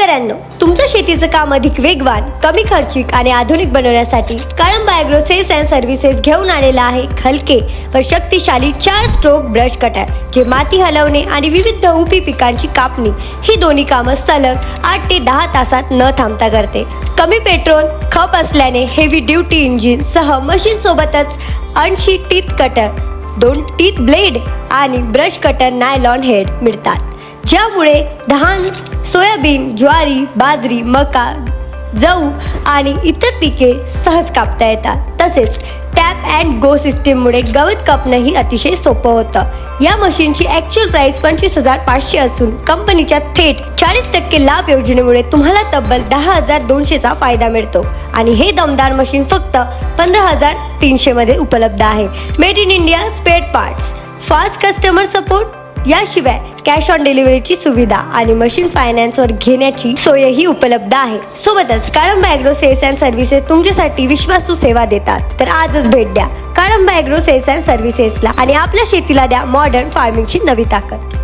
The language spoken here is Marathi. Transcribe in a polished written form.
शेतकऱ्यांनो, तुमचं शेतीचं काम अधिक वेगवान, कमी खर्चिक आणि आधुनिक बनवण्यासाठी Kalamb agro sales and services घेऊन आलेला आहे हलके व शक्तिशाली 4 स्ट्रोक ब्रश कटर, जे माती हलवणे आणि विविध उभी पिकांची कापणी ही दोन्ही कामं सलग 8 ते 10 तासात न थांबता करते. कमी पेट्रोल खप असल्याने हेवी ड्युटी इंजिन सह मशीन सोबतच 80 टीथ कटर, 2 टीथ ब्लेड आणि ब्रश कटर नायलॉन हेड मिळतात, ज्यामुळे धान, सोयाबीन, ज्वारी, बाजरी, मका, गहू आणि इतर पिके सहज कापता येतात. तसेच टॅप अँड गो सिस्टीममुळे गवत कापणंही अतिशय सोपं होतं. या मशीनची ॲक्च्युअल प्राइस 25,500 असून कंपनीच्या थेट 40% लाभ योजनेमुळे तुम्हाला तब्बल 10,200चा फायदा मिळतो आणि हे दमदार मशीन फक्त 15,300 मध्ये उपलब्ध आहे. Made in India, spare parts, fast customer support, याशिवाय कॅश ऑन डिलिव्हरीची सुविधा आणि मशीन फायनान्सवर घेण्याची सोयही उपलब्ध आहे. सोबतच Kalamb agro sales and services तुमच्यासाठी विश्वासू सेवा देतात. तर आजच भेट द्या कळंब ॲग्रो सेल्स अँड सर्व्हिसेसला आणि आपल्या शेतीला द्या मॉडर्न फार्मिंगची नवी ताकद.